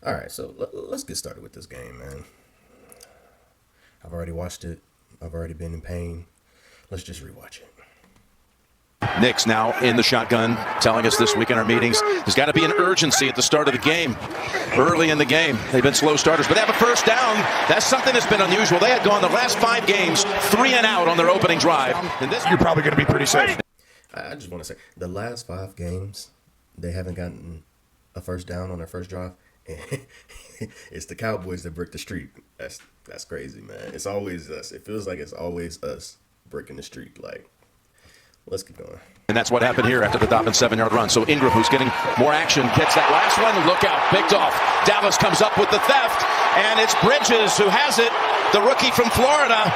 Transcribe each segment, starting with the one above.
All right, so let's get started with this game, man. I've already watched it. I've already been in pain. Let's just rewatch it. Nick's now in the shotgun, telling us this week in our meetings, there's got to be an urgency at the start of the game. Early in the game, they've been slow starters, but they have a first down. That's something that's been unusual. They had gone the last 5 games 3 and out on their opening drive. And this, you're probably going to be pretty safe. I just want to say, the last 5 games, they haven't gotten a first down on their first drive. And it's the Cowboys that break the streak. That's crazy, man. It's always us. It feels like it's always us breaking the streak. Like, let's keep going. And that's what happened here after the Dolphins' 7-yard run. So Ingram, who's getting more action, gets that last one. Look out, picked off. Dallas comes up with the theft, and it's Bridges who has it, the rookie from Florida.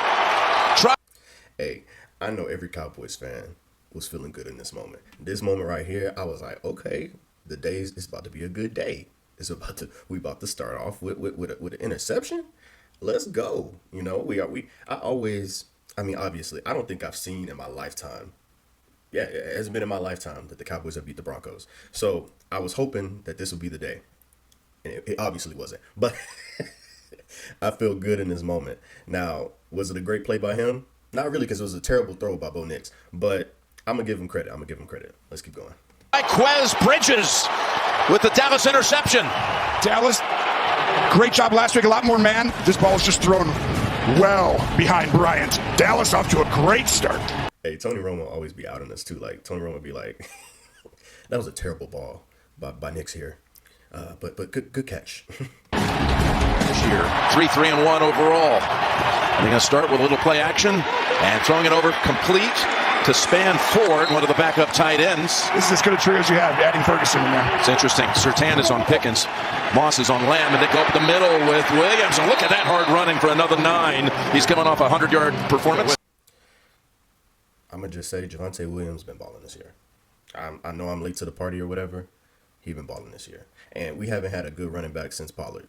Hey, I know every Cowboys fan was feeling good in this moment. This moment right here, I was like, okay, it's about to be a good day. We about to start off with an interception. Let's go. You know, obviously, I don't think I've seen in my lifetime. Yeah, it hasn't been in my lifetime that the Cowboys have beat the Broncos. So I was hoping that this would be the day. And it obviously wasn't. But I feel good in this moment. Now, was it a great play by him? Not really, because it was a terrible throw by Bo Nix. But I'm going to give him credit. Let's keep going. Quez Bridges with the Dallas interception. Dallas, great job last week. A lot more man. This ball is just thrown well behind Bryant. Dallas off to a great start. Hey, Tony Romo will always be out on this too. Like, Tony Romo would be like, that was a terrible ball by Nix here. But good catch. This year, 3-3-1 overall. They're going to start with a little play action and throwing it over complete to Span Ford, one of the backup tight ends. This is as good a trio as you have, adding Ferguson in there. It's interesting. Sertan is on Pickens. Moss is on Lamb, and they go up the middle with Williams. And look at that hard running for another 9. He's coming off a 100-yard performance. I'm going to just say Javonte Williams been balling this year. I know I'm late to the party or whatever. He's been balling this year. And we haven't had a good running back since Pollard.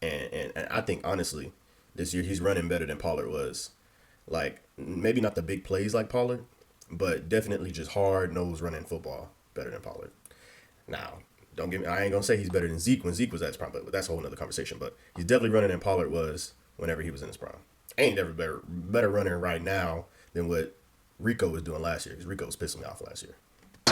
And I think, honestly, this year he's running better than Pollard was. Like, maybe not the big plays like Pollard, but definitely just hard-nosed running football better than Pollard. Now, don't get me, I ain't going to say he's better than Zeke when Zeke was at his prime, but that's a whole other conversation. But he's definitely running than Pollard was whenever he was in his prime. Ain't never better running right now than what Rico was doing last year, because Rico was pissing me off last year.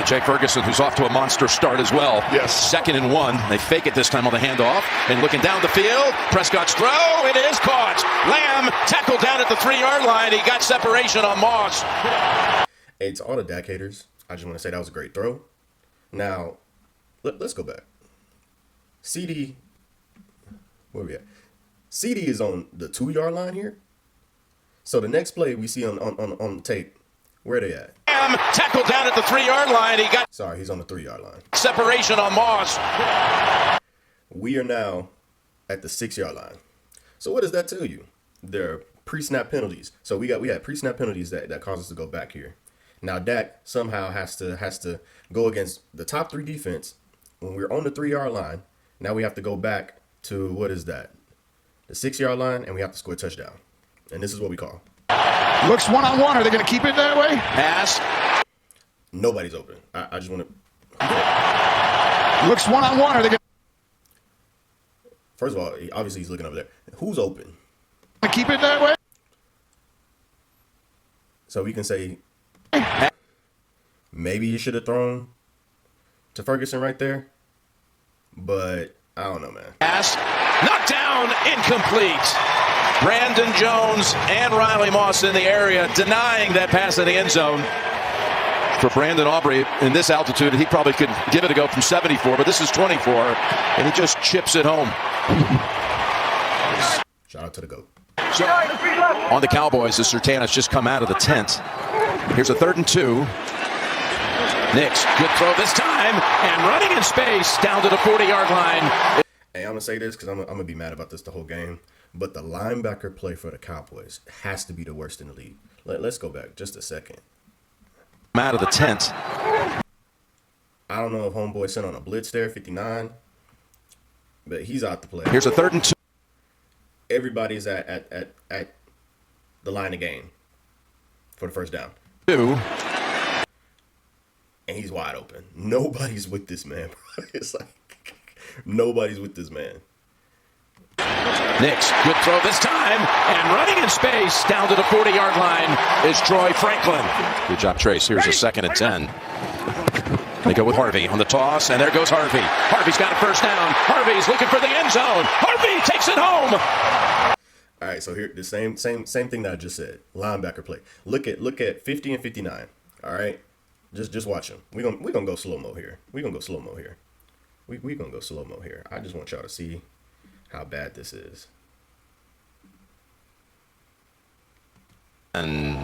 Jake Ferguson, who's off to a monster start as well. Yes. 2nd and 1. They fake it this time on the handoff. And looking down the field, Prescott's throw. It is caught. Lamb tackled down at the 3-yard line. He got separation on Moss. Hey, to all the Dak haters, I just want to say that was a great throw. Now, let's go back. CD, where we at? CD is on the 2-yard line here. So the next play we see on the tape, where they at? Tackled down at the 3-yard line. Sorry, he's on the 3-yard line. Separation on Moss. We are now at the 6-yard line. So what does that tell you? There are pre-snap penalties. So we had pre-snap penalties that cause us to go back here. Now Dak somehow has to go against the top 3 defense when we're on the 3-yard line. Now we have to go back to, what is that? The 6-yard line, and we have to score a touchdown. And this is what we call. Looks one-on-one. Are they going to keep it that way? Pass. Nobody's open. I just want to. Looks one-on-one. Are they going First of all, obviously he's looking over there. Who's open? to keep it that way? So we can say maybe you should have thrown to Ferguson right there. But I don't know, man. Pass. Knocked down. Incomplete. Brandon Jones and Riley Moss in the area denying that pass in the end zone. For Brandon Aubrey in this altitude, he probably could give it a go from 74, but this is 24, and he just chips it home. Shout out to the GOAT. So, on the Cowboys, the Sertan has just come out of the tent. Here's a 3rd and 2. Nix, good throw this time, and running in space down to the 40-yard line. Hey, I'm going to say this because I'm going to be mad about this the whole game. But the linebacker play for the Cowboys has to be the worst in the league. Let's go back just a second. Out of the tent. I don't know if homeboy sent on a blitz there, 59. But he's out the play. Here's a 3rd and 2. Everybody's at the line of game for the first down. 2. And he's wide open. Nobody's with this man, bro. It's like, nobody's with this man. Nix, good throw this time, and running in space down to the 40-yard line is Troy Franklin. Good job, Trace. Here's a 2nd and 10. They go with Harvey on the toss, and there goes Harvey. Harvey's got a first down. Harvey's looking for the end zone. Harvey takes it home. All right, so here the same thing that I just said. Linebacker play. Look at 50 and 59. All right, just watch them. We gonna go slow mo here. We gonna go slow mo here. We gonna go slow mo here. I just want y'all to see how bad this is. And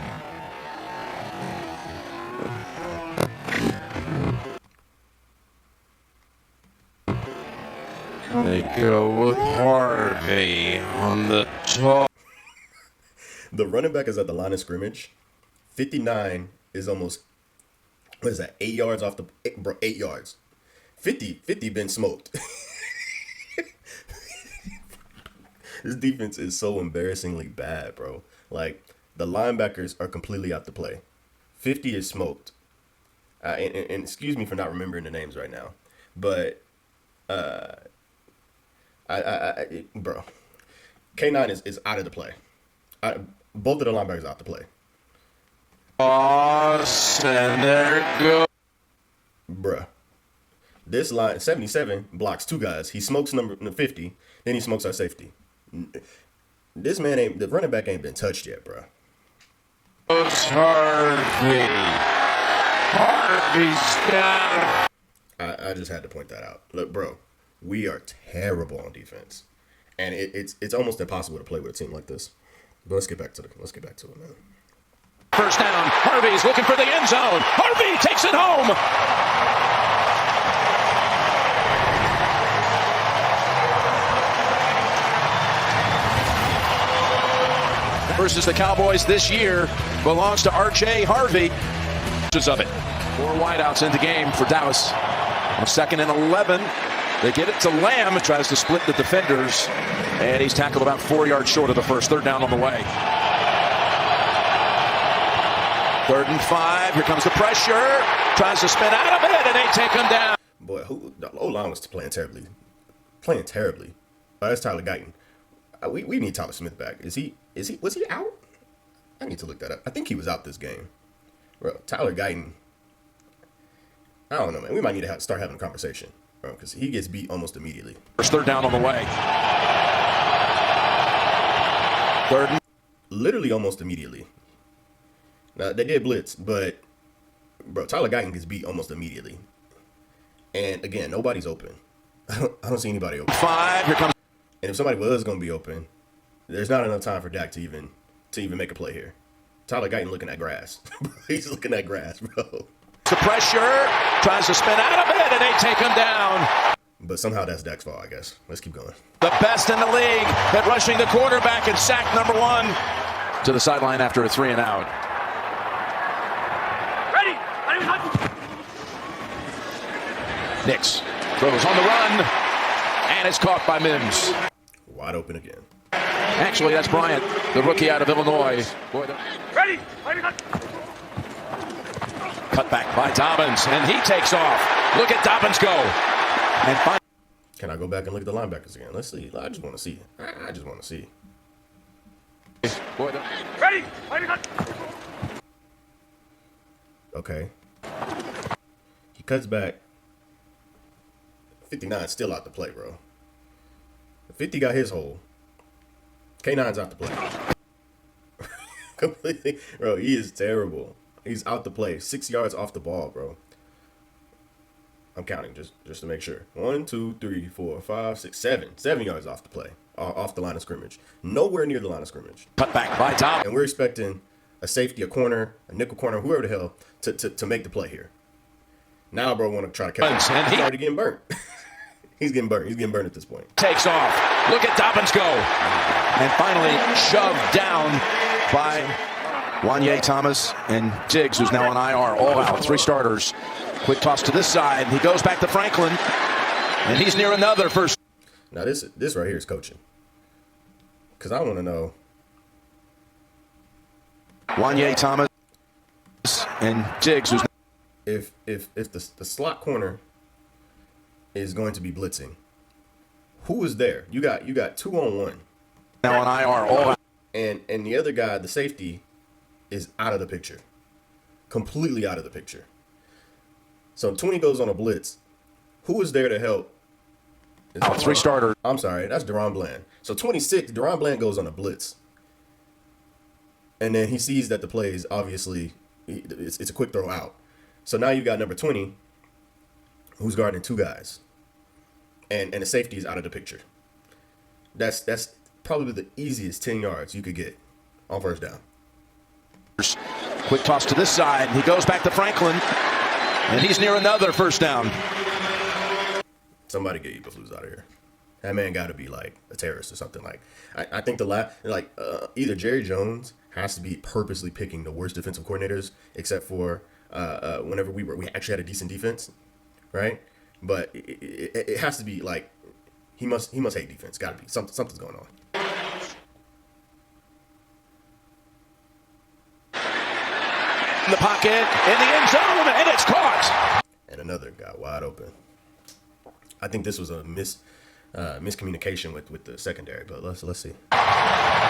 they go with Harvey on the top. The running back is at the line of scrimmage. 59 is almost, what is that, 8 yards off the, 8 yards. 50 been smoked. This defense is so embarrassingly bad, bro. Like, the linebackers are completely out to play. 50 is smoked. And excuse me for not remembering the names right now. But, bro, K9 is out of the play. Both of the linebackers out to play. And there go. Bruh. This line, 77, blocks 2 guys. He smokes number 50, then he smokes our safety. This man the running back ain't been touched yet, bruh. Harvey. Harvey's down. I just had to point that out. Look, bro, we are terrible on defense. And it's almost impossible to play with a team like this. But let's get back to it, man. First down. Harvey's looking for the end zone. Harvey takes it home. Versus the Cowboys this year belongs to R.J. Harvey. Of it. 4 wideouts in the game for Dallas. On 2nd and 11, they get it to Lamb. Tries to split the defenders, and he's tackled about 4 yards short of the first. 3rd down on the way. 3rd and 5. Here comes the pressure. Tries to spin out of it, and they take him down. Boy, the O-line was playing terribly. That's Tyler Guyton. We need Tyler Smith back. Was he out? I need to look that up. I think he was out this game. Bro, Tyler Guyton. I don't know, man. We might need to start having a conversation, bro, because he gets beat almost immediately. First 3rd down on the way. 3rd. Literally almost immediately. Now, they did blitz, but, bro, Tyler Guyton gets beat almost immediately. And, again, nobody's open. I don't see anybody open. 5. Here comes. And if somebody was going to be open, there's not enough time for Dak to even make a play here. Tyler Guyton looking at grass. He's looking at grass, bro. The pressure, tries to spin out of it, and they take him down. But somehow that's Dak's fault, I guess. Let's keep going. The best in the league at rushing the quarterback and sack number 1. To the sideline after a 3 and out. Ready. Nix throws on the run, and it's caught by Mims. Wide open again. Actually, that's Bryant, the rookie out of Illinois. Ready. Cut back by Dobbins, and he takes off. Look at Dobbins go. And can I go back and look at the linebackers again? Let's see. I just want to see. I just want to see. Ready. Okay. He cuts back. 59 still out to play, bro. 50 got his hole. K9's out to play. Completely. Bro, he is terrible. He's out to play. 6 yards off the ball, bro. I'm counting just to make sure. 1, 2, 3, 4, 5, 6, 7. 7 yards off the play. Off the line of scrimmage. Nowhere near the line of scrimmage. Cut back by Tom. And we're expecting a safety, a corner, a nickel corner, whoever the hell, to make the play here. Now, bro, want to try to catch him. He's already getting burnt. He's getting burnt. He's getting burnt at this point. Takes off. Look at Dobbins go. And finally shoved down by Wanye Thomas and Diggs, who's now on IR. All out. 3 starters. Quick toss to this side. He goes back to Franklin. And he's near another first. Now, this right here is coaching. Because I want to know. Wanye Thomas and Diggs, who's if the slot corner is going to be blitzing, who is there? You got 2-on-1. Now on IR. Oh, And the other guy, the safety, is out of the picture. Completely out of the picture. So 20 goes on a blitz. Who is there to help? three starter. I'm sorry, that's Deron Bland. So 26, Deron Bland goes on a blitz. And then he sees that the play is obviously, it's a quick throw out. So now you've got number 20, who's guarding two guys. And the safety is out of the picture. That's probably the easiest 10 yards you could get on first down. Quick toss to this side. He goes back to Franklin. And he's near another first down. Somebody get Eberflus out of here. That man got to be like a terrorist or something. Like I think either Jerry Jones has to be purposely picking the worst defensive coordinators, except for whenever we actually had a decent defense, right? But it has to be like he must hate defense. Got to be something's going on. In the pocket, in the end zone, and it's caught. And another got wide open. I think this was a miscommunication with the secondary, but let's see.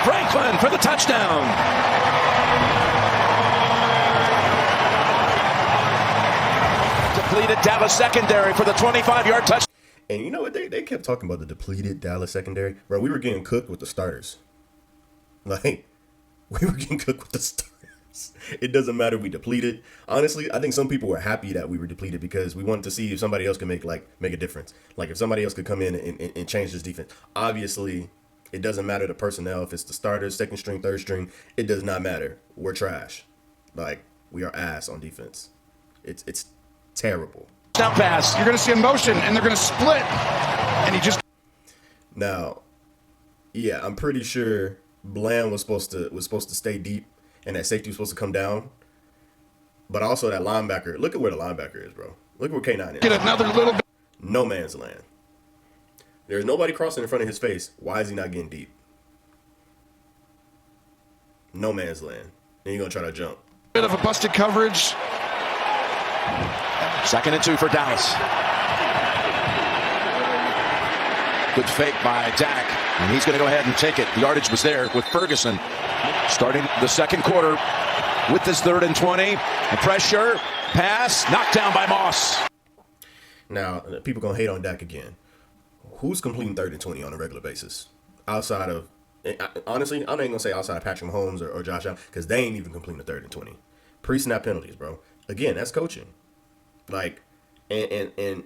Franklin for the touchdown. Depleted Dallas secondary for the 25-yard touchdown. And you know what? They kept talking about the depleted Dallas secondary. Bro, we were getting cooked with the starters. Like, we were getting cooked with the starters. It doesn't matter if we depleted. Honestly, I think some people were happy that we were depleted because we wanted to see if somebody else could make a difference. Like if somebody else could come in and change this defense. Obviously, it doesn't matter the personnel. If it's the starters, second string, third string, it does not matter. We're trash. Like, we are ass on defense. It's terrible. Down pass. You're going to see a motion, and they're going to split. And he just... Now, yeah, I'm pretty sure Bland was supposed to stay deep. And that safety was supposed to come down. But also that linebacker. Look at where the linebacker is, bro. Look where K9 is. Get another little bit. No man's land. There's nobody crossing in front of his face. Why is he not getting deep? No man's land. Then you're going to try to jump. Bit of a busted coverage. 2nd and 2 for Dallas. Good fake by Dak. And he's going to go ahead and take it. The yardage was there with Ferguson. Starting the second quarter with this 3rd and 20. The pressure, pass, knocked down by Moss. Now, people going to hate on Dak again. Who's completing 3rd and 20 on a regular basis? Outside of, honestly, I'm not even going to say outside of Patrick Mahomes or Josh Allen, because they ain't even completing the 3rd and 20. Pre-snap penalties, bro. Again, that's coaching. Like, and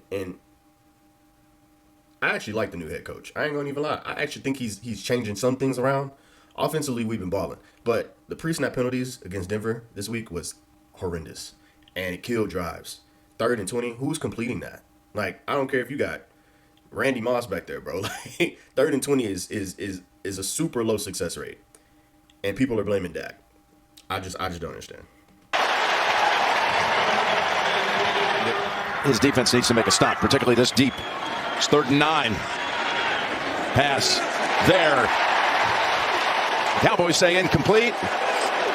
I actually like the new head coach. I ain't going to even lie. I actually think he's changing some things around. Offensively, we've been balling. But the pre-snap penalties against Denver this week was horrendous. And it killed drives. 3rd and 20, who's completing that? Like, I don't care if you got Randy Moss back there, bro. Like, 3rd and 20 is a super low success rate. And people are blaming Dak. I just don't understand. His defense needs to make a stop, particularly this deep. It's 3rd and 9. Pass there. Cowboys say incomplete.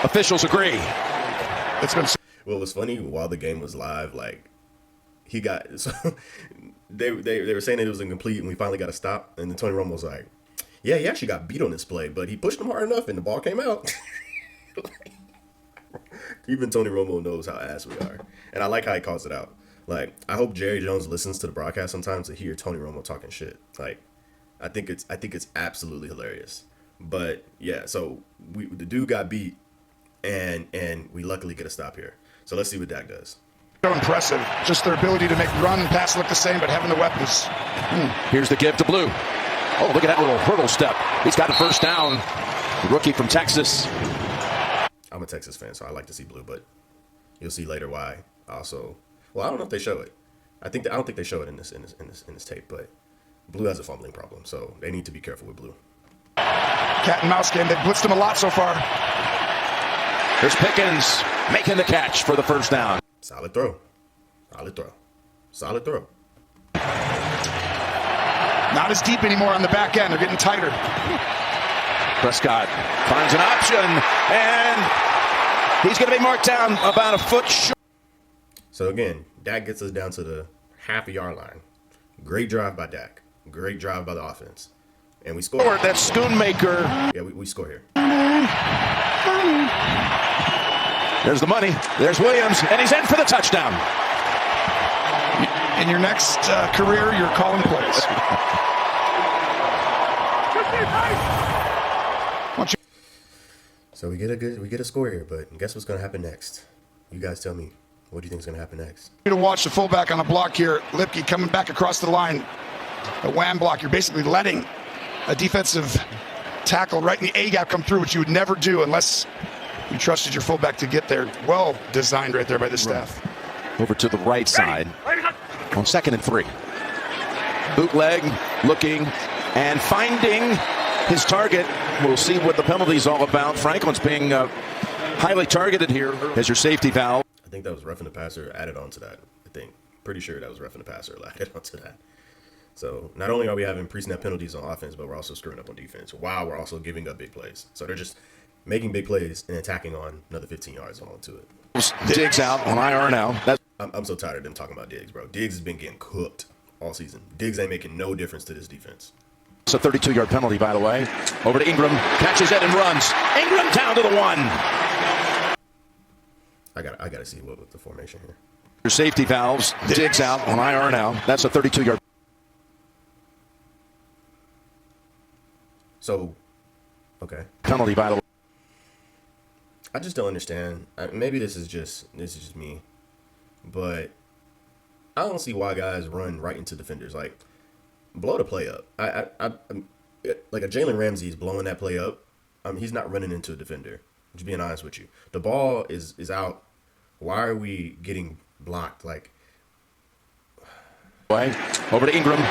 Officials agree. Well, it was funny while the game was live. Like, he got so they were saying that it was incomplete, and we finally got a stop. And then Tony Romo was like, "Yeah, he actually got beat on this play, but he pushed him hard enough, and the ball came out." Even Tony Romo knows how ass we are, and I like how he calls it out. Like, I hope Jerry Jones listens to the broadcast sometimes to hear Tony Romo talking shit. Like, I think it's absolutely hilarious. But yeah, so the dude got beat, and we luckily get a stop here. So let's see what Dak does. So impressive. Just their ability to make run and pass look the same, but having the weapons. Here's the give to Blue. Oh, look at that little hurdle step. He's got a first down. The rookie from Texas. I'm a Texas fan, so I like to see Blue, but you'll see later why. Also, well, I don't know if they show it. I don't think they show it in this tape, but Blue has a fumbling problem, so they need to be careful with Blue. Cat and mouse game. They've blitzed him a lot so far. There's Pickens making the catch for the first down. Solid throw. Not as deep anymore on the back end. They're getting tighter. Prescott finds an option, and he's going to be marked down about a foot short. So again, Dak gets us down to the half-a-yard line. Great drive by Dak. Great drive by the offense. And we scored. That's Schoonmaker. Yeah, we score here. There's the money. There's Williams, and he's in for the touchdown. In your next career, you're calling plays. So we get a score here, but guess what's gonna happen next? You guys tell me. What do you think is gonna happen next? To watch the fullback on a block here, Lipke coming back across the line. A wham block. You're basically letting a defensive tackle right in the A gap come through, which you would never do unless you trusted your fullback to get there. Well designed right there by the staff. Over to the right side on 2nd and 3. Bootleg, looking and finding his target. We'll see what the penalty's all about. Franklin's being highly targeted here as your safety valve. I think that was roughing the passer added on to that. Pretty sure that was roughing the passer added on to that. So not only are we having pre-snap penalties on offense, but we're also screwing up on defense while we're also giving up big plays. So they're just making big plays and attacking on another 15 yards onto it. Diggs out on IR now. I'm so tired of them talking about Diggs, bro. Diggs has been getting cooked all season. Diggs ain't making no difference to this defense. It's a 32-yard penalty, by the way. Over to Ingram, catches it and runs. Ingram down to the 1. I gotta see what the formation here. Your safety valves. Diggs out on IR now. That's a 32-yard. So, okay. Penalty, by the way. I just don't understand. Maybe this is just me, but I don't see why guys run right into defenders. Like, blow the play up. Like a Jalen Ramsey is blowing that play up. He's not running into a defender. Just being honest with you, the ball is out. Why are we getting blocked? Like, over to Ingram.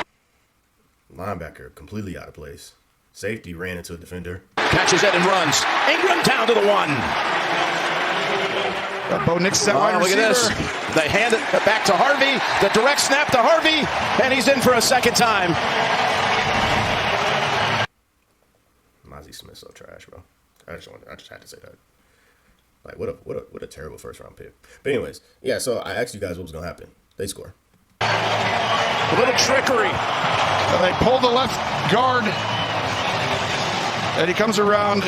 Linebacker completely out of place. Safety ran into a defender. Catches it and runs. Ingram down to the 1. Bo Nix is that wide receiver. Look at this. They hand it back to Harvey. The direct snap to Harvey, and he's in for a second time. Mozzie Smith's so trash, bro. I just had to say that. Like, what a terrible first round pick. But anyways, yeah. So I asked you guys what was gonna happen. They score. A little trickery. They pull the left guard, and he comes around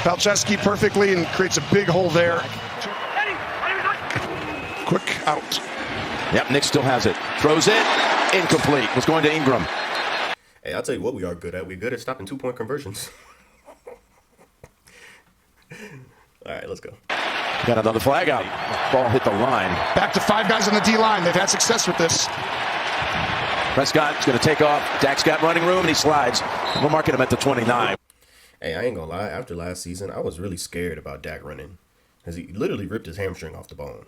Palczewski perfectly and creates a big hole there. Quick out. Yep, Nick still has it. Throws it. Incomplete. Was going to Ingram. Hey, I'll tell you what we are good at. We're good at stopping 2-point conversions. All right, let's go. Got another flag out. Ball hit the line. Back to 5 guys on the D-line. They've had success with this. Prescott's going to take off. Dak's got running room, and he slides. We're marking him at the 29. Hey, I ain't going to lie. After last season, I was really scared about Dak running because he literally ripped his hamstring off the bone.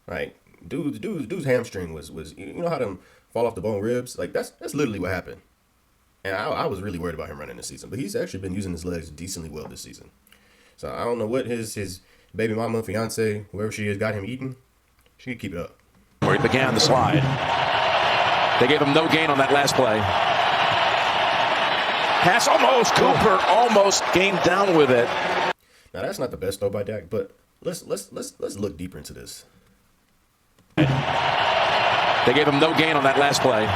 Like, dude's hamstring was you know how them fall off the bone ribs? Like, that's literally what happened. And I was really worried about him running this season. But he's actually been using his legs decently well this season. So I don't know what his baby mama, fiance, whoever she is, got him eating. She could keep it up. Where he began the slide. They gave him no gain on that last play. Pass almost. Cooper almost came down with it. Now that's not the best throw by Dak, but let's look deeper into this. They gave him no gain on that last play.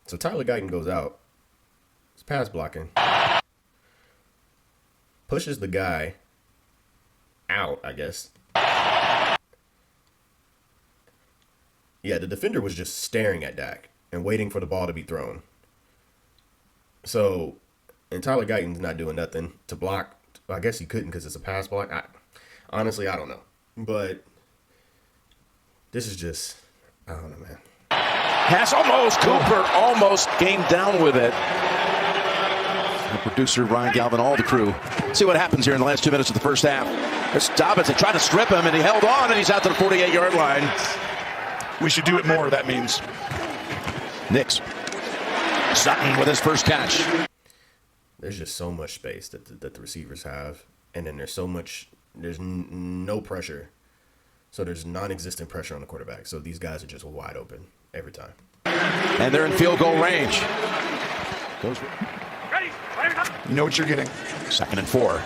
So Tyler Guyton goes out. It's pass blocking. Pushes the guy out, I guess. Yeah, the defender was just staring at Dak and waiting for the ball to be thrown. So, and Tyler Guyton's not doing nothing to block. I guess he couldn't because it's a pass block. Honestly, I don't know. But this is just, I don't know, man. Pass almost. Cooper almost came down with it. The producer, Ryan Galvin, all the crew. See what happens here in the last 2 minutes of the first half. There's Dobbins. They tried to strip him, and he held on, and he's out to the 48-yard line. We should do it more, that means. Nix. Sutton with his first catch. There's just so much space that the receivers have, and then there's no pressure. So there's non-existent pressure on the quarterback. So these guys are just wide open every time. And they're in field goal range. You know what you're getting. 2nd and 4.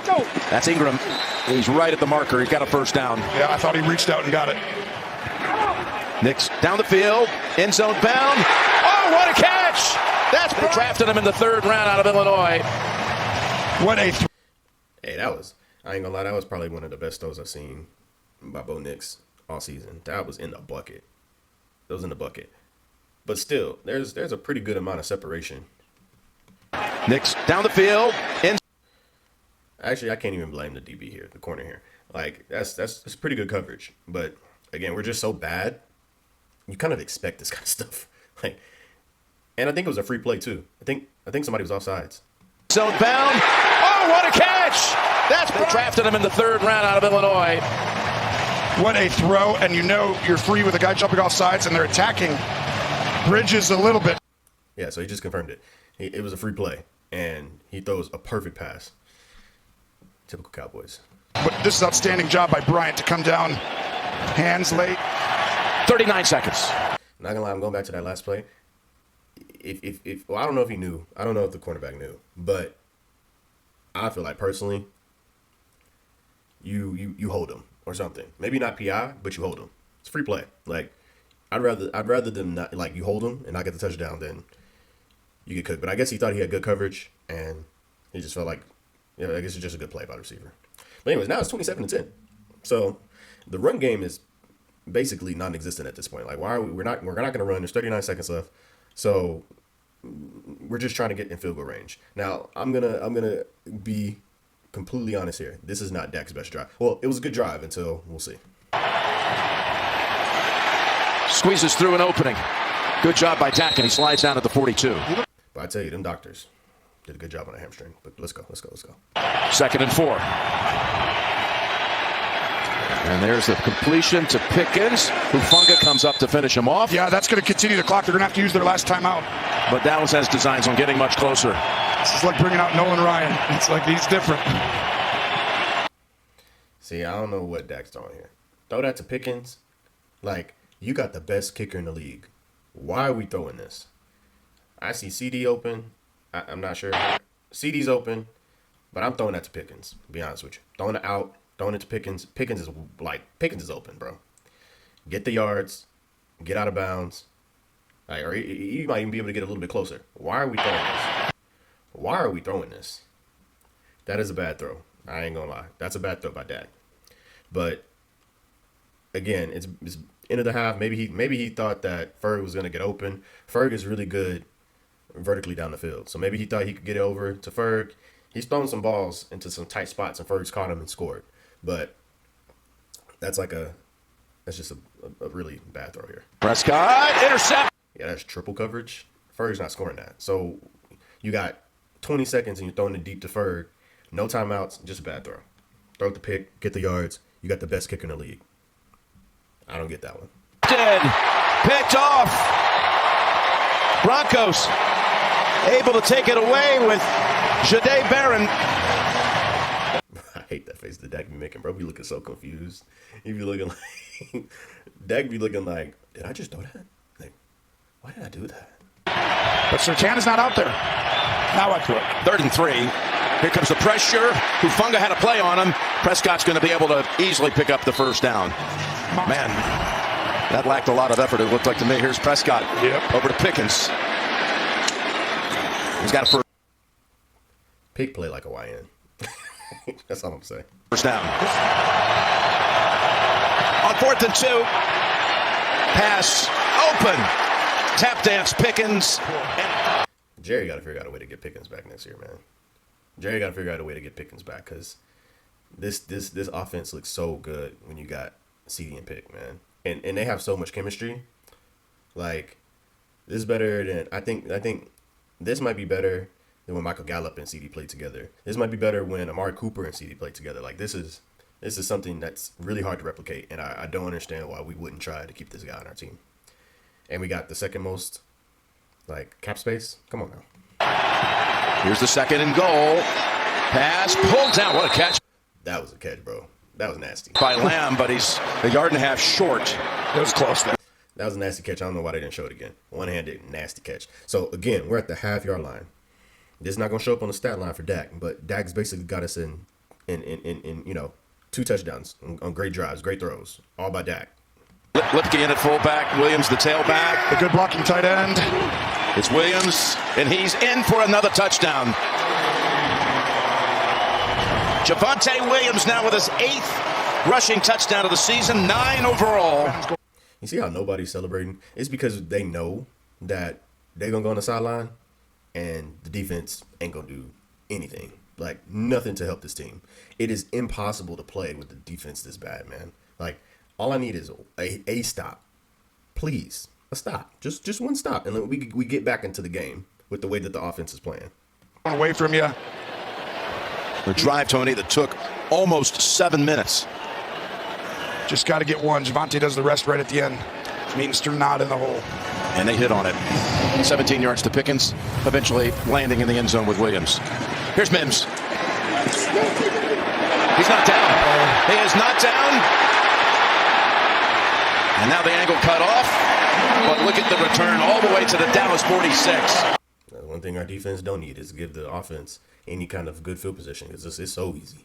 Go. That's Ingram. He's right at the marker. He's got a first down. Yeah, I thought he reached out and got it. Nix down the field. End zone bound. Oh, what a catch! They drafted him in the 3rd round out of Illinois. What a Hey, I ain't gonna lie, that was probably one of the best throws I've seen by Bo Nix all season. That was in the bucket. That was in the bucket. But still, there's a pretty good amount of separation. Nix down the field. Actually, I can't even blame the DB here, the corner here. Like, that's pretty good coverage. But again, we're just so bad. You kind of expect this kind of stuff. Like, and I think it was a free play too. I think somebody was offsides. Zone bound. Oh, what a catch! They drafted him in the 3rd round out of Illinois. What a throw, and you know you're free with a guy jumping off sides, and they're attacking Bridges a little bit. Yeah, so he just confirmed it. It was a free play, and he throws a perfect pass. Typical Cowboys. But this is outstanding job by Bryant to come down hands late. 39 seconds. Not gonna lie, I'm going back to that last play. Well, I don't know if he knew. I don't know if the cornerback knew, but I feel like personally, you hold him or something. Maybe not PI, but you hold him. It's free play. Like, I'd rather them not, like, you hold him and not get the touchdown than you get cooked. But I guess he thought he had good coverage, and he just felt like, I guess it's just a good play by the receiver. But anyways, now it's 27-10. So the run game is basically non-existent at this point. Like, why are we're not going to run? There's 39 seconds left. So we're just trying to get in field goal range. Now, I'm gonna be completely honest here. This is not Dak's best drive. Well, it was a good drive until we'll see. Squeezes through an opening. Good job by Dak, and he slides down at the 42. But I tell you, them doctors did a good job on a hamstring. But let's go. 2nd and 4. And there's the completion to Pickens. Hufanga comes up to finish him off. Yeah, that's going to continue the clock. They're going to have to use their last timeout. But Dallas has designs on getting much closer. This is like bringing out Nolan Ryan. It's like he's different. See, I don't know what Dak's throwing here. Throw that to Pickens. Like, you got the best kicker in the league. Why are we throwing this? I see CD open. I'm not sure. CD's open, but I'm throwing that to Pickens, to be honest with you. Throwing it out. Throwing it to Pickens. Pickens is open, bro. Get the yards. Get out of bounds. Like, or you might even be able to get a little bit closer. Why are we throwing this? That is a bad throw. I ain't gonna lie. That's a bad throw by Dak. But again, it's end of the half. Maybe he thought that Ferg was gonna get open. Ferg is really good vertically down the field. So maybe he thought he could get it over to Ferg. He's thrown some balls into some tight spots, and Ferg's caught him and scored. But that's just a really bad throw here. Prescott, intercept. Yeah, that's triple coverage. Ferg's not scoring that. So you got 20 seconds and you're throwing it deep to Ferg. No timeouts, just a bad throw. Throw it the pick, get the yards. You got the best kicker in the league. I don't get that one. Picked off. Broncos able to take it away with Jahdae Barron. I hate that face that Dak be making, bro. Be looking so confused. He be looking like Dak be looking like, did I just throw that? Like, why did I do that? But Sertana's not out there. Now I throw it. 3rd and 3. Here comes the pressure. Hufanga had a play on him. Prescott's going to be able to easily pick up the 1st down. Man, that lacked a lot of effort, it looked like to me. Here's Prescott. Yep. Over to Pickens. He's got a first. Pick play like a YN. That's all I'm saying. 1st down. On 4th and 2. Pass open. Tap dance Pickens. Jerry got to figure out a way to get Pickens back next year, man. Jerry got to figure out a way to get Pickens back because this offense looks so good when you got CD and Pick, man. And they have so much chemistry. Like, this is better than I think this might be better than when Michael Gallup and CD played together. This might be better when Amari Cooper and CD played together. Like, this is something that's really hard to replicate, and I don't understand why we wouldn't try to keep this guy on our team. And we got the second most, like, cap space. Come on now. Here's the 2nd and goal. Pass pulled down. What a catch. That was a catch, bro. That was nasty. By Lamb, but he's a yard and a half short. It was close there. That was a nasty catch. I don't know why they didn't show it again. One-handed, nasty catch. So, again, we're at the half-yard line. This is not going to show up on the stat line for Dak, but Dak's basically got us in 2 touchdowns on great drives, great throws, all by Dak. Lipke in at fullback, Williams the tailback. A good blocking tight end. It's Williams, and he's in for another touchdown. Javonte Williams now with his 8th rushing touchdown of the season, 9 overall. You see how nobody's celebrating? It's because they know that they're going to go on the sideline and the defense ain't going to do anything. Like, nothing to help this team. It is impossible to play with the defense this bad, man. Like, all I need is a stop. Please, a stop. Just one stop. And then we get back into the game with the way that the offense is playing. Away from you. The drive, Tony, that took almost 7 minutes. Just got to get one. Javonte does the rest right at the end. Meanster not in the hole. And they hit on it. 17 yards to Pickens, eventually landing in the end zone with Williams. Here's Mims. He's not down. He is not down. And now the angle cut off. But look at the return all the way to the Dallas 46. One thing our defense don't need is give the offense any kind of good field position because it's so easy.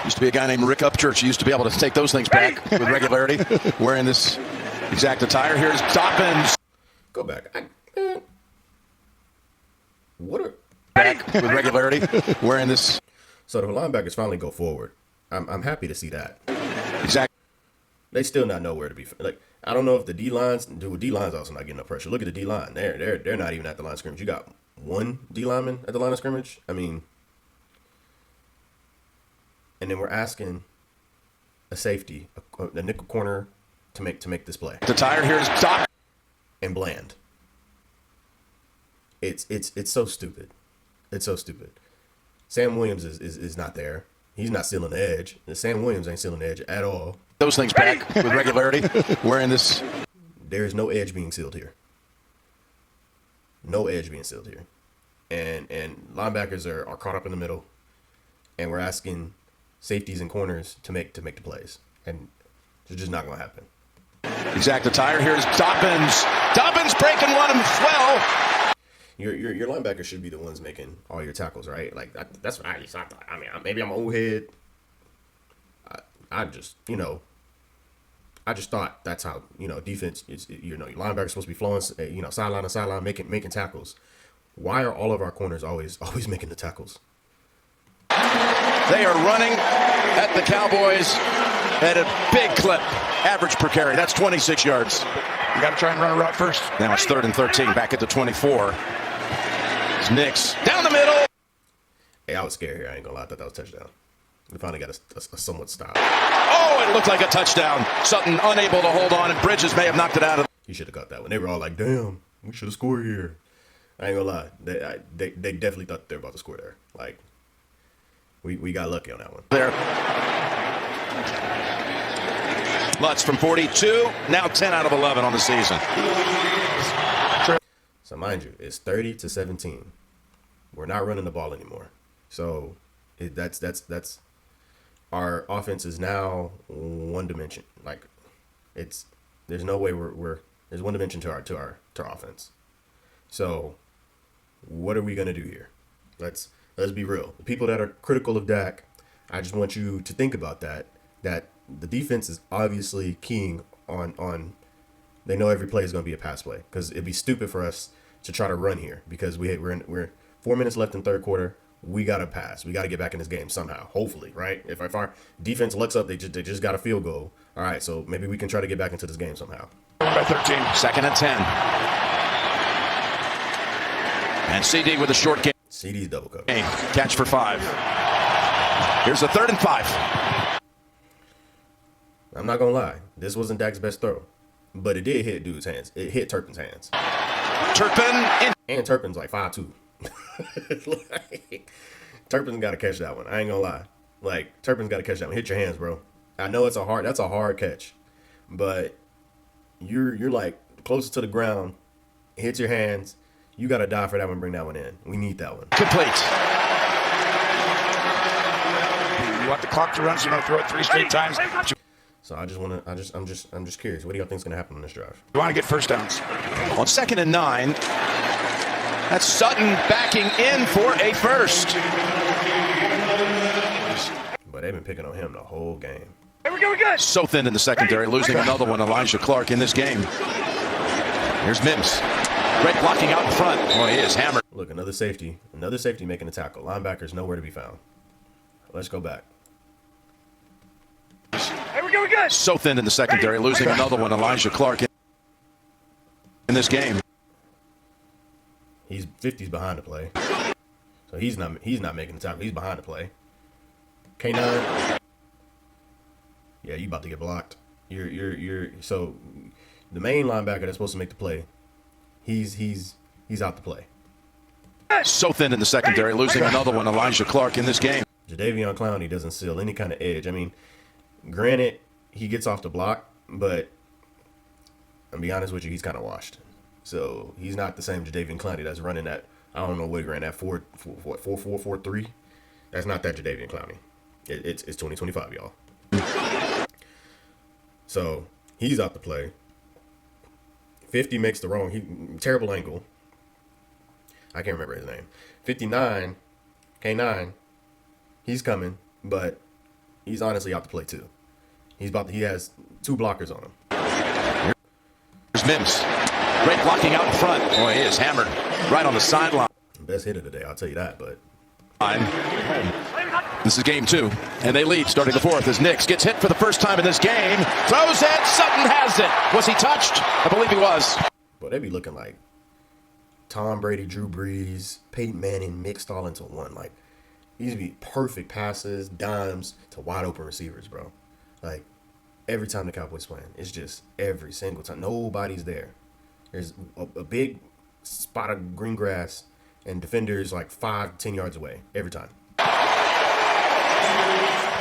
Used to be a guy named Rick Upchurch. He used to be able to take those things back with regularity. Wearing this exact attire. Here's Dobbins. Go back. What are... Back with regularity. Wearing this. So the linebackers finally go forward. I'm happy to see that. Exactly. They still not know where to be. Like, I don't know if the D-line's also not getting no pressure. Look at the D-line. They're not even at the line of scrimmage. You got one D-lineman at the line of scrimmage. I mean, and then we're asking a safety, a nickel corner to make this play. The tire here is Dobbins. And Bland. It's so stupid. It's so stupid. Sam Williams is not there. He's not sealing the edge. Sam Williams ain't sealing the edge at all. Those things back with regularity. Wearing this. There is no edge being sealed here. No edge being sealed here. And linebackers are caught up in the middle. And we're asking safeties and corners to make the plays. And it's just not going to happen. Exact attire here is Dobbins. Dobbins breaking one as well. Your linebackers should be the ones making all your tackles, right? Like that's what I thought. I mean, maybe I'm an old head. I just thought that's how defense is. Your linebackers supposed to be flowing, sideline to sideline, making tackles. Why are all of our corners always making the tackles? They are running at the Cowboys at a big clip. Average per carry. That's 26 yards. You got to try and run a route first. Now it's 3rd and 13. Back at the 24. It's Nix down the middle. Hey, I was scared here. I ain't gonna lie. I thought that was a touchdown. We finally got a somewhat stop. Oh, it looked like a touchdown. Sutton unable to hold on, and Bridges may have knocked it out of. He should have got that one. They were all like, "Damn, we should have scored here." I ain't gonna lie. They definitely thought they were about to score there. Like, we got lucky on that one. There. Lutz from 42. Now 10 out of 11 on the season. So mind you, it's 30-17. We're not running the ball anymore. So that's our offense is now one dimension. Like there's no way there's one dimension to our offense. So what are we gonna do here? Let's be real. The people that are critical of Dak, I just want you to think about that the defense is obviously keying on they know every play is going to be a pass play because it'd be stupid for us to try to run here because we're 4 minutes left in third quarter. We got to pass. We got to get back in this game somehow, hopefully, right? If our defense looks up, they just got a field goal. All right, so maybe we can try to get back into this game somehow. By 13. 2nd and 10. And CD with a short game. CD's double cover. Catch for 5. Here's the 3rd and 5. I'm not going to lie. This wasn't Dak's best throw. But it did hit dude's hands. It hit Turpin's hands. Turpin. And Turpin's like 5'2". Turpin's got to catch that one. I ain't going to lie. Like, Turpin's got to catch that one. Hit your hands, bro. I know that's a hard catch. But you're like closer to the ground. It hits your hands. You got to die for that one and bring that one in. We need that one. Complete. You want the clock to run, so you're going to throw it 3 straight times. So I'm just curious. What do y'all think is going to happen on this drive? You want to get first downs. On 2nd and 9, that's Sutton backing in for a first. But they've been picking on him the whole game. Here we go. So thin in the secondary, losing another one, Elijah Clark, in this game. Here's Mims. Great blocking out in front. Boy, he is hammered. Look, another safety making a tackle. Linebackers nowhere to be found. Let's go back. Hey, we're going good. So thin in the secondary, losing another one, Elijah Clark, in this game. He's 50's behind the play. So he's not making the tackle. He's behind the play. K9. Yeah, you about to get blocked. You're so the main linebacker that's supposed to make the play, he's out the play. So thin in the secondary, losing another one, Elijah Clark, in this game. Jadeveon Clowney doesn't seal any kind of edge. I mean, granted, he gets off the block, but I'll be honest with you, he's kind of washed. So he's not the same Jadeveon Clowney that's running that. I don't know what he ran that 4.3. That's not that Jadeveon Clowney. It's 2025, y'all. So he's out the play. 50 makes the wrong. Terrible angle. I can't remember his name. 59, K9. He's coming, but he's honestly out the play too. He has 2 blockers on him. Here's Mims. Great blocking out in front. Boy, he is hammered right on the sideline. Best hitter today, I'll tell you that. But this is game 2, and they lead starting the 4th as Nix gets hit for the first time in this game. Throws it. Sutton has it. Was he touched? I believe he was. But they be looking like Tom Brady, Drew Brees, Peyton Manning mixed all into one. Like, these be perfect passes, dimes to wide open receivers, bro. Like, every time the Cowboys playing, it's just every single time. Nobody's there. There's a big spot of green grass and defenders like 5-10 yards away every time.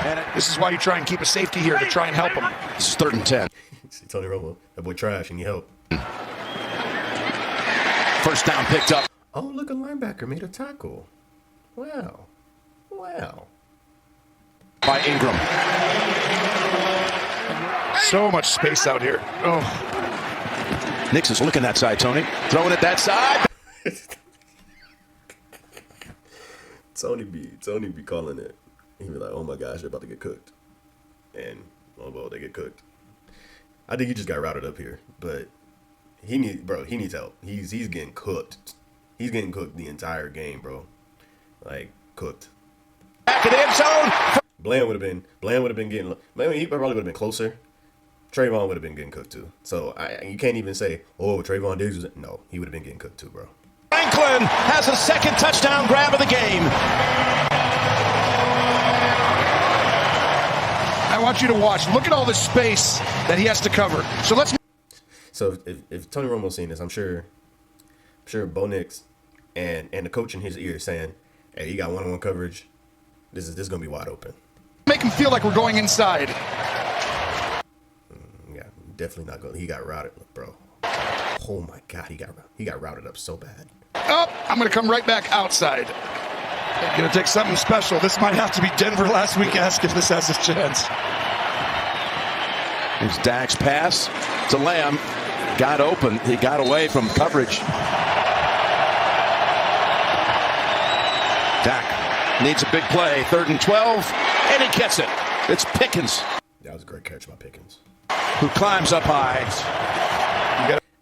And this is why you try and keep a safety here, to try and help him. This is 3rd and 10. See Tony Romo, that boy trash, and need help. First down picked up. Oh, look, a linebacker made a tackle. Wow. By Ingram. So much space out here. Oh. Nix is looking that side, Tony. Throwing it that side. Tony be calling it. He be like, oh my gosh, they're about to get cooked. And, oh, well, they get cooked. I think he just got routed up here. But he needs help. He's getting cooked. He's getting cooked the entire game, bro. Like, cooked. Back in the end zone. Bland would have been getting, he probably would have been closer. Trayvon would have been getting cooked too. So you can't even say, oh, Trayvon Diggs was, no, he would have been getting cooked too, bro. Franklin has a second touchdown grab of the game. I want you to watch. Look at all the space that he has to cover. So if Tony Romo's seeing this, I'm sure Bo Nix and the coach in his ear saying, hey, you got one-on-one coverage. This is gonna be wide open. Make him feel like we're going inside. Yeah, definitely not going. He got routed, bro. Oh my God, he got routed up so bad. Oh, I'm gonna come right back outside. Gonna take something special. This might have to be Denver last week-esque if this has a chance. Here's Dak's pass to Lamb. Got open. He got away from coverage. Dak needs a big play. 3rd and 12, and he gets it. It's Pickens. That was a great catch by Pickens. Who climbs up high.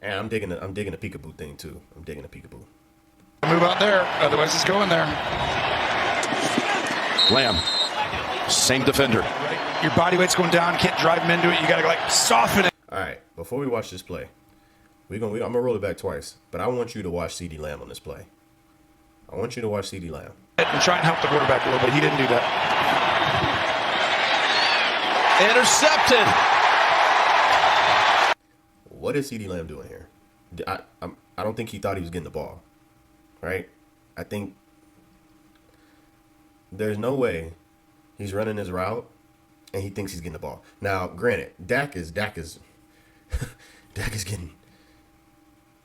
And I'm digging the peekaboo thing too. I'm digging the peekaboo. Move out there, otherwise it's going there. Lamb, same defender. Your body weight's going down. Can't drive him into it. You gotta like soften it. All right, before we watch this play, I'm gonna roll it back twice, but I want you to watch CeeDee Lamb on this play. I want you to watch CeeDee Lamb. And try and help the quarterback a little bit. He didn't do that. Intercepted. What is CeeDee Lamb doing here? I don't think he thought he was getting the ball, right? I think there's no way he's running his route and he thinks he's getting the ball. Now, granted, Dak is getting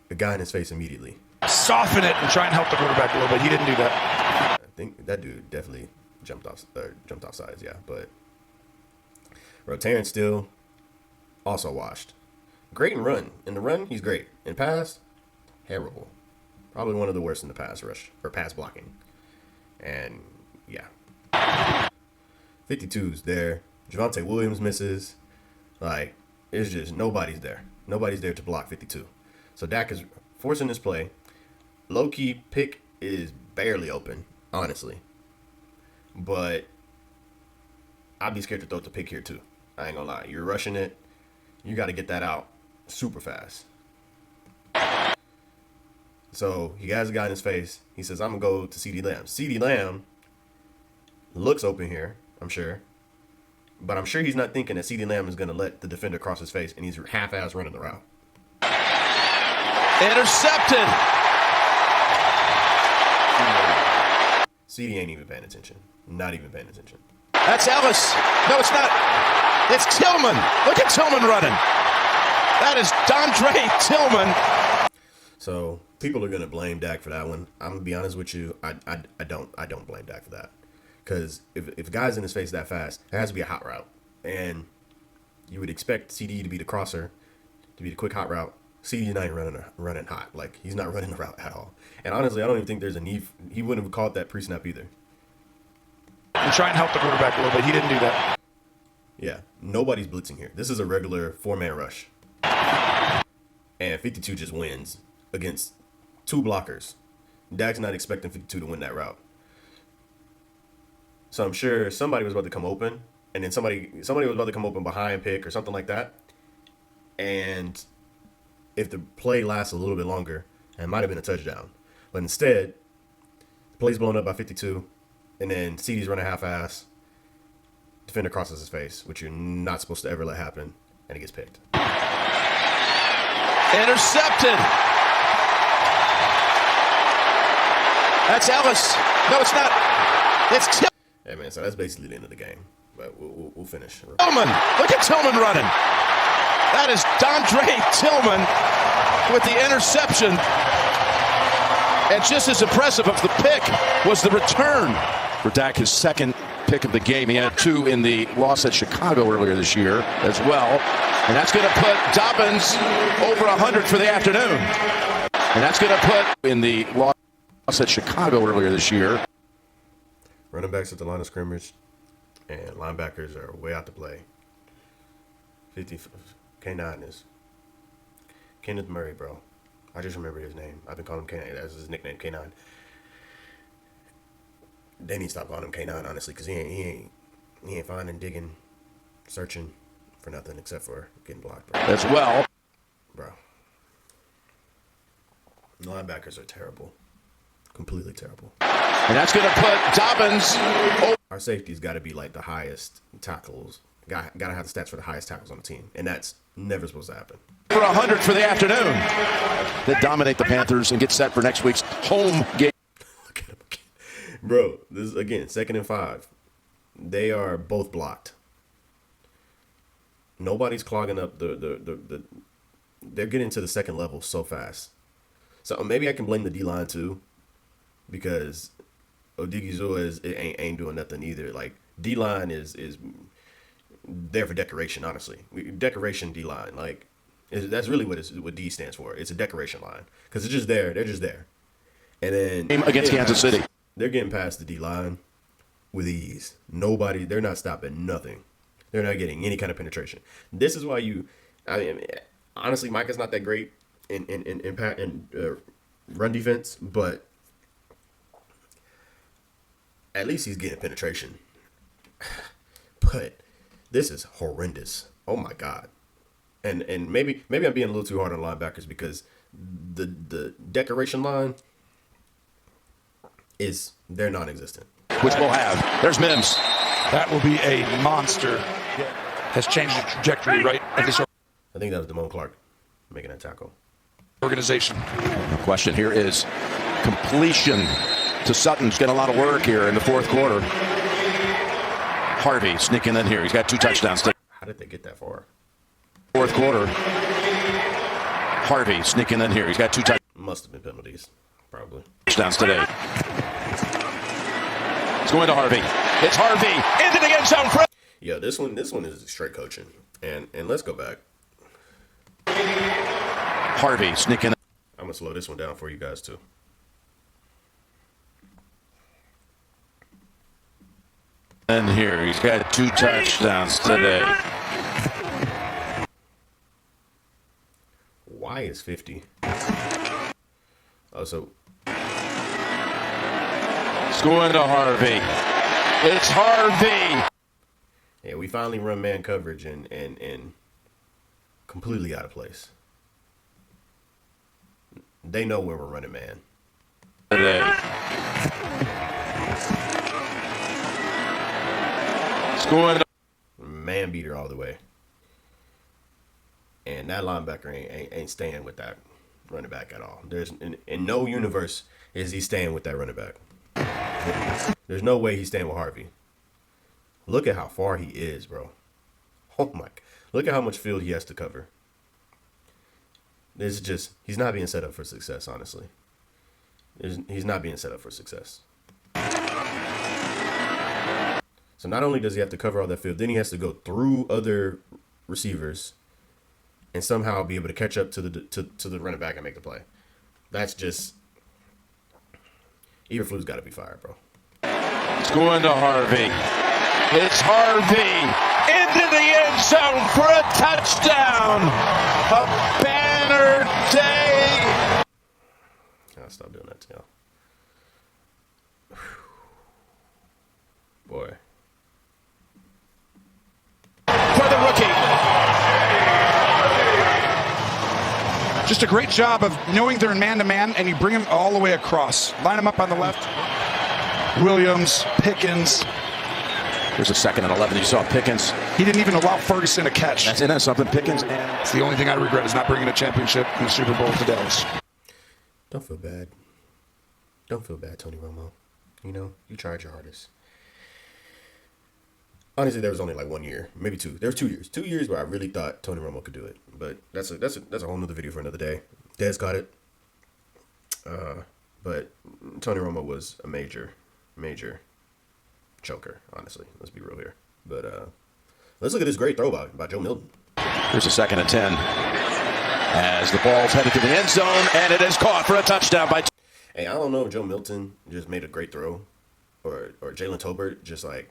the guy in his face immediately. Soften it and try and help the quarterback a little bit. He didn't do that. I think that dude definitely jumped off sides, yeah. But Terrence still also washed. Great in run. In the run, he's great. In pass, terrible. Probably one of the worst in the pass rush or pass blocking. And yeah, 52's there. Javonte Williams misses. Like, it's just nobody's there. Nobody's there to block 52. So Dak is forcing this play. Low-key, pick is barely open, honestly. But I'd be scared to throw the pick here, too. I ain't gonna lie. You're rushing it. You got to get that out super fast. So he has a guy in his face. He says, I'm going to go to CeeDee Lamb. CeeDee Lamb looks open here, I'm sure. But I'm sure he's not thinking that CeeDee Lamb is going to let the defender cross his face, and he's half-ass running the route. Intercepted. CeeDee ain't even paying attention. Not even paying attention. That's Ellis. No, it's not. It's Tillman. Look at Tillman running. That is Dondre Tillman. So people are gonna blame Dak for that one. I'm gonna be honest with you. I don't blame Dak for that. Because if a guy's in his face that fast, it has to be a hot route, and you would expect CD to be the crosser, to be the quick hot route. CD not even running hot. Like, he's not running the route at all. And honestly, I don't even think there's a need. He wouldn't have caught that pre-snap either. And try and help the quarterback a little bit. He didn't do that. Yeah, nobody's blitzing here. This is a regular 4-man rush. And 52 just wins against 2 blockers. Dak's not expecting 52 to win that route. So I'm sure somebody was about to come open, and then somebody was about to come open behind pick or something like that. And if the play lasts a little bit longer, it might have been a touchdown. But instead, the play's blown up by 52, and then CD's running half-ass. Defender crosses his face, which you're not supposed to ever let happen, and he gets picked. Intercepted. That's Ellis. No, it's not. It's Tillman. Yeah, man, so that's basically the end of the game. But we'll finish. Tillman. Look at Tillman running. That is Dondre Tillman with the interception. And just as impressive of the pick was the return. For Dak, his second pick of the game. He had 2 in the loss at Chicago earlier this year as well. And that's going to put Dobbins over 100 for the afternoon. And that's going to put in the loss at Chicago earlier this year. Running backs at the line of scrimmage, and linebackers are way out to play. 50 K9 is Kenneth Murray, bro. I just remember his name. I've been calling him K9. That's his nickname, K9. They need to stop calling him K9, honestly, because he ain't finding, digging, searching for nothing except for getting blocked, bro. As well. Bro. The linebackers are terrible. Completely terrible. And that's going to put Dobbins over. Our safety's got to be like the highest tackles. Got to have the stats for the highest tackles on the team. And that's never supposed to happen. For 100 for the afternoon. That dominate the Panthers and get set for next week's home game. Look at him again. Bro, this is, again, 2nd and 5. They are both blocked. Nobody's clogging up the they're getting to the second level so fast. So maybe I can blame the D-line too, because Odigizua ain't doing nothing either. Like, D-line is there for decoration, honestly. Decoration D-line. Like, that's really what D stands for. It's a decoration line. Because it's just there. They're just there. And then against Kansas City. They're getting past the D-line with ease. They're not stopping nothing. They're not getting any kind of penetration. This is why honestly, Micah's not that great in run defense, but at least he's getting penetration. But this is horrendous. Oh my God. And maybe I'm being a little too hard on linebackers, because the decoration line they're non-existent. Which we'll have. There's Mims. That will be a monster. Has changed the trajectory, right, of this I think that was Damone Clark making that tackle. organization. The question here is completion to Sutton's got a lot of work here in the 4th quarter. Harvey sneaking in here. He's got 2 touchdowns. How did they get that far? 4th quarter. Harvey sneaking in here. He's got 2 touchdowns. Must have been penalties, probably. Touchdowns today. It's going to Harvey. It's Harvey into the end zone. Yeah, this one is straight coaching. And let's go back. Harvey sneaking in. I'm gonna slow this one down for you guys too. And here he's got 2 touchdowns today. Why is 50 Oh, so It's going to Harvey. It's Harvey. yeah, we finally run man coverage and completely out of place. They know when we're running man. It's going to Man beater all the way. And that linebacker ain't staying with that running back at all. There's in no universe is he staying with that running back. There's no way he's staying with Harvey. Look at how far he is, bro. Oh my! Look at how much field he has to cover. This is just he's not being set up for success. Honestly, he's not being set up for success. So not only does he have to cover all that field, then he has to go through other receivers and somehow be able to catch up to the running back and make the play. That's just Eberflus got to be fired, bro. It's going to Harvey. It's Harvey into the end zone for a touchdown. A banner day. I'll stop doing that to y'all. Boy. For the rookie. Just a great job of knowing they're in man-to-man, and you bring them all the way across. Line them up on the left. Williams, Pickens. There's a 2nd and 11. You saw Pickens. He didn't even allow Ferguson to catch. That's something. Pickens. And It's the only thing I regret is not bringing a championship in the Super Bowl to Dallas. Don't feel bad. Don't feel bad, Tony Romo. You know, you tried your hardest. Honestly, there was only like 1 year, maybe 2. There was 2 years. 2 years where I really thought Tony Romo could do it. But that's a whole nother video for another day. Dez got it. But Tony Romo was a major choker, honestly. Let's be real here. But let's look at this great throw by Joe Milton. here's a 2nd and 10. As the ball's headed to the end zone, and it is caught for a touchdown by... Hey, I don't know if Joe Milton just made a great throw or Jalen Tolbert just like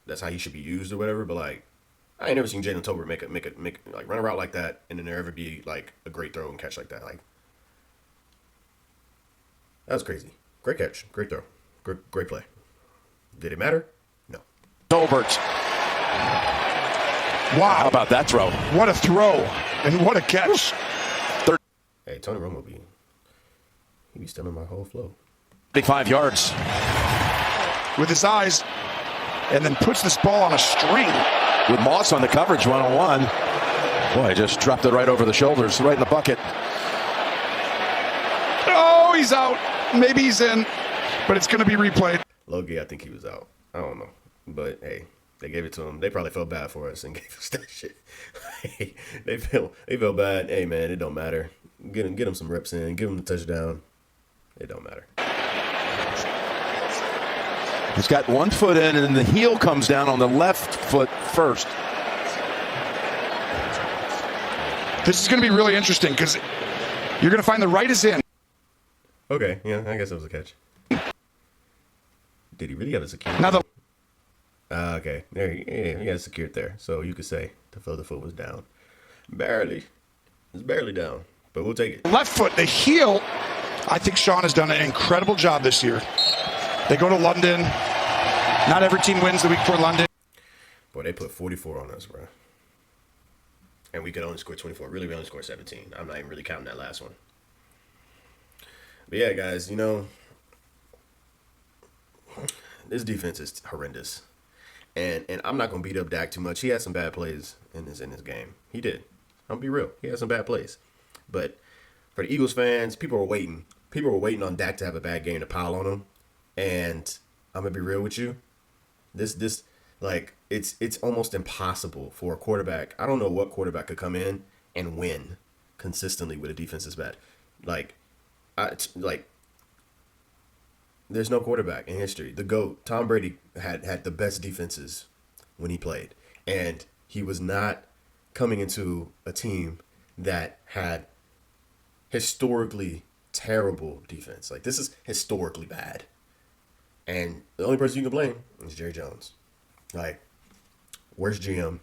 that's how he should be used or whatever, but like I ain't never seen Jalen Tolbert make like run a route like that and then there ever be like a great throw and catch like that. Like that was crazy. Great catch, great throw, great play. Did it matter? No. Tolbert. Wow. How about that throw? What a throw, and what a catch. Hey, Tony Romo he be stealing my whole flow. 35 yards. With his eyes, and then puts this ball on a string. With Moss on the coverage, 1-on-1. Boy, just dropped it right over the shoulders, right in the bucket. Oh, he's out. Maybe he's in, but it's going to be replayed. Logie, I think he was out. I don't know. But hey, they gave it to him. They probably felt bad for us and gave us that shit. they feel bad. Hey man, it don't matter. Get him some reps in, give him the touchdown. It don't matter. He's got 1 foot in, and the heel comes down on the left foot first. This is going to be really interesting because you're going to find the right is in. Okay, yeah, I guess it was a catch. Did he really have it secured? Now the Okay, there he got it secured there. So you could say the foot was down. Barely. It's barely down, but we'll take it. left foot, the heel. I think Sean has done an incredible job this year. They go to London. Not every team wins the week before London. Boy, they put 44 on us, bro. And we could only score 24. Really, we only scored 17. I'm not even really counting that last one. But yeah, guys, you know, this defense is horrendous. And I'm not going to beat up Dak too much. He had some bad plays in this game. He did. I'm going to be real. He had some bad plays. But for the Eagles fans, people were waiting. People were waiting on Dak to have a bad game to pile on him. And I'm going to be real with you. This like, it's almost impossible for a quarterback. I don't know what quarterback could come in and win consistently with a defense this bad. There's no quarterback in history. The GOAT, Tom Brady, had the best defenses when he played. And he was not coming into a team that had historically terrible defense. Like, this is historically bad. And the only person you can blame is Jerry Jones. Like, worst GM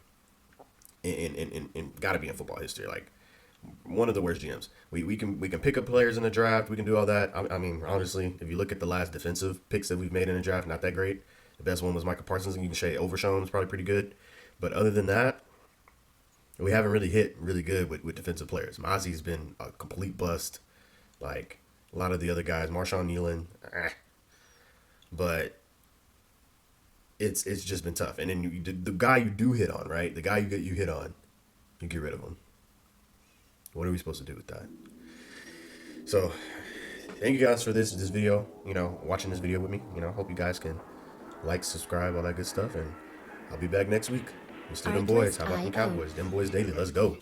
in gotta be in football history. Like, one of the worst GMs. We can pick up players in the draft. We can do all that. I mean, honestly, if you look at the last defensive picks that we've made in the draft, not that great. The best one was Michael Parsons, and you can say Overshown was probably pretty good. But other than that, we haven't really hit really good with defensive players. Mozzie's been a complete bust. Like a lot of the other guys, Marshawn Nealon, but it's just been tough. And then the guy you do hit on, right? The guy you hit on, you get rid of him. What are we supposed to do with that? So, thank you guys for this video. Watching this video with me. Hope you guys can like, subscribe, all that good stuff, and I'll be back next week. Mr. Dem Boyz. How about them Cowboys? Dem Boyz Daily. Let's go.